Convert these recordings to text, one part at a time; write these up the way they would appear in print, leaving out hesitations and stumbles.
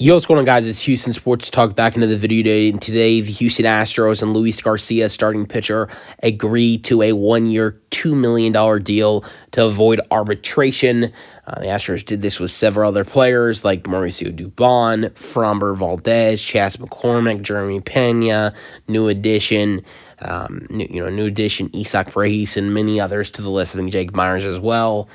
Yo, what's going on, guys? It's Houston Sports Talk back into the video today. And today, the Houston Astros and Luis Garcia, starting pitcher, agreed to a one-year, $2 million deal to avoid arbitration. The Astros did this with several other players like Mauricio Dubon, Framber Valdez, Chas McCormick, Jeremy Pena, new addition Isaac Paredes, and many others to the list. I think Jake Myers as well.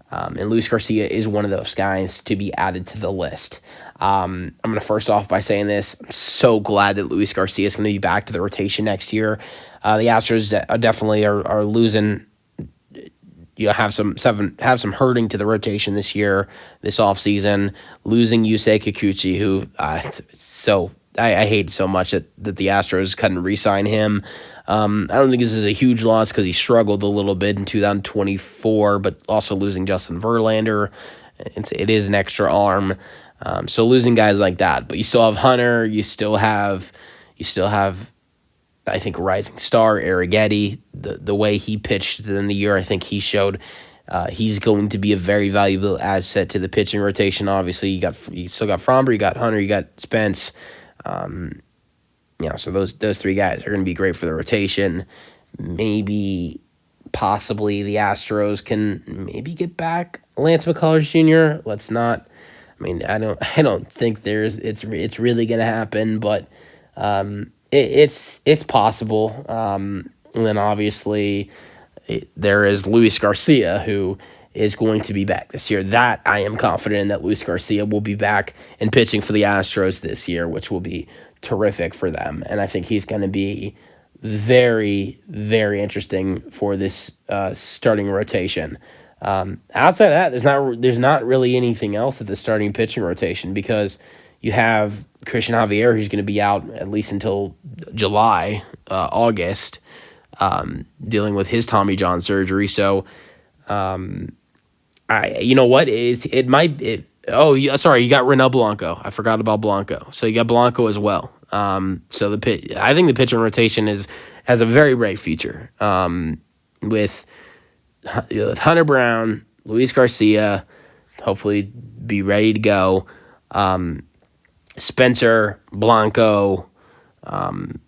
And Luis Garcia is one of those guys to be added to the list. I'm going to first off by saying this. I'm so glad that Luis Garcia is going to be back to the rotation next year. The Astros definitely are losing, have some hurting to the rotation this year, this offseason, losing Yusei Kikuchi, who I hate so much that the Astros couldn't re-sign him. I don't think this is a huge loss because he struggled a little bit in 2024, but also losing Justin Verlander, it is an extra arm. So losing guys like that, but you still have Hunter, you still have, I think, rising star Arrighetti. The way he pitched in the year, I think he showed he's going to be a very valuable asset to the pitching rotation. Obviously, you still got Framber, you got Hunter, you got Spence. So those three guys are going to be great for the rotation. Possibly the Astros can maybe get back Lance McCullers Jr. Let's not. I mean, I don't think it's really going to happen, but it's possible. And then obviously there is Luis Garcia, who is going to be back this year. That I am confident in, that Luis Garcia will be back and pitching for the Astros this year, which will be terrific for them. And I think he's going to be very, very interesting for this starting rotation. Outside of that, there's not really anything else at the starting pitching rotation, because you have Christian Javier, who's going to be out at least until July, August, dealing with his Tommy John surgery. So, you know what? You got Renel Blanco. I forgot about Blanco. So you got Blanco as well. So I think the pitching rotation has a very bright future. With Hunter Brown, Luis Garcia, hopefully be ready to go. Spencer, Blanco. Who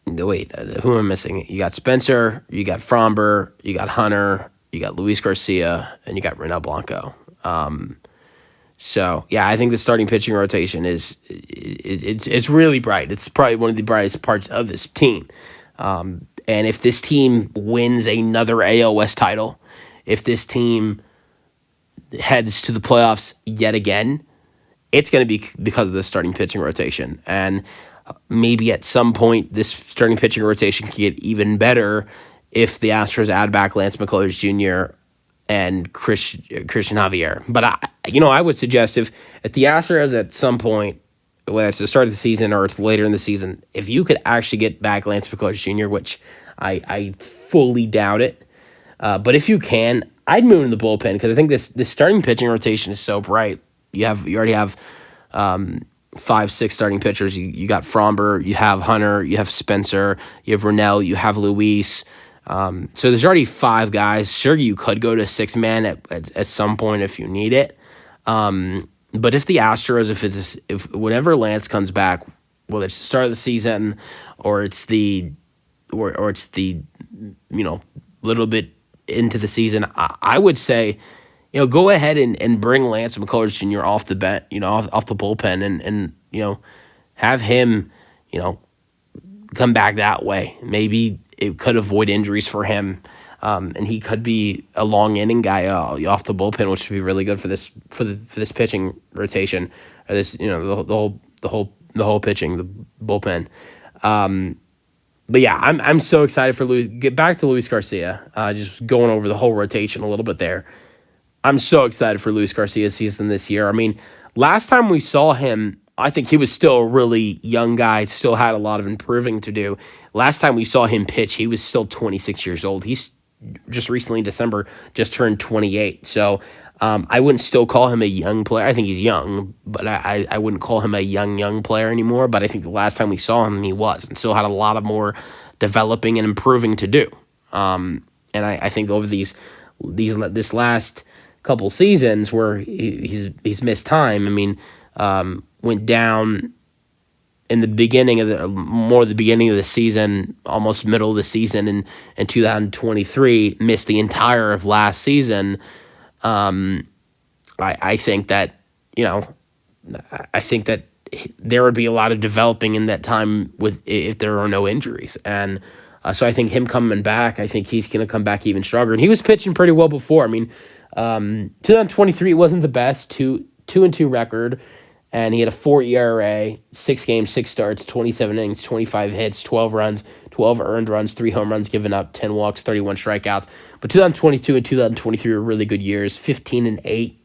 am I missing? You got Spencer, you got Framber, you got Hunter, you got Luis Garcia, and you got Renel Blanco. I think the starting pitching rotation it's really bright. It's probably one of the brightest parts of this team. And if this team wins another AL West title, if this team heads to the playoffs yet again, it's going to be because of the starting pitching rotation. And maybe at some point, this starting pitching rotation can get even better if the Astros add back Lance McCullers Jr. and Christian Javier. But I would suggest if the Astros at some point, whether it's the start of the season or it's later in the season, if you could actually get back Lance McCullers Jr., which I fully doubt it, but if you can, I'd move in the bullpen, because I think this starting pitching rotation is so bright. You already have 5-6 starting pitchers. You got Framber, you have Hunter, you have Spencer, you have Renel, you have Luis. So there's already 5 guys. Sure, you could go to 6-man at some point if you need it. But if the Astros, if whenever Lance comes back, whether it's the start of the season or it's the little bit into the season, I would say, go ahead and bring Lance McCullers Jr. off the bench, off the bullpen, and have him, come back that way. Maybe it could avoid injuries for him. And he could be a long inning guy off the bullpen, which would be really good for this pitching rotation, or this the whole pitching, the bullpen. But yeah, I'm so excited for Luis. Get back to Luis Garcia. Just going over the whole rotation a little bit there. I'm so excited for Luis Garcia's season this year. I mean, last time we saw him, I think he was still a really young guy, still had a lot of improving to do. Last time we saw him pitch, he was still 26 years old. He's just recently in December just turned 28. So I wouldn't still call him a young player. I think he's young, but I wouldn't call him a young player anymore. But I think the last time we saw him, he was, and still had a lot of more developing and improving to do. And I think over this last couple seasons where he's missed time, I mean, went down in the beginning of the beginning of the season, almost middle of the season in 2023, missed the entire of last season. I think that, I think that there would be a lot of developing in that time if there are no injuries. And so I think him coming back, I think he's going to come back even stronger. And he was pitching pretty well before. I mean, 2023 wasn't the best, 2-2 record, and he had a 4 ERA, 6 games, 6 starts, 27 innings, 25 hits, 12 runs, 12 earned runs, 3 home runs given up, 10 walks, 31 strikeouts. But 2022 and 2023 were really good years, 15-8.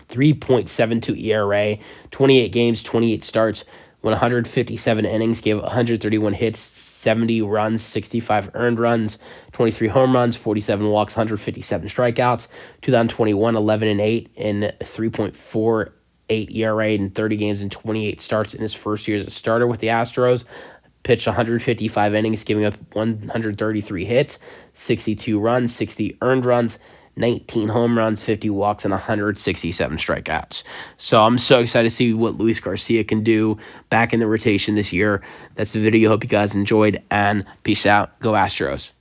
3.72 ERA, 28 games, 28 starts, went 157 innings, gave 131 hits, 70 runs, 65 earned runs, 23 home runs, 47 walks, 157 strikeouts. 2021, 11-8 in 3.48 ERA in 30 games and 28 starts in his first year as a starter with the Astros. Pitched 155 innings, giving up 133 hits, 62 runs, 60 earned runs, 19 home runs, 50 walks, and 167 strikeouts. So I'm so excited to see what Luis Garcia can do back in the rotation this year. That's the video. Hope you guys enjoyed, and peace out. Go Astros.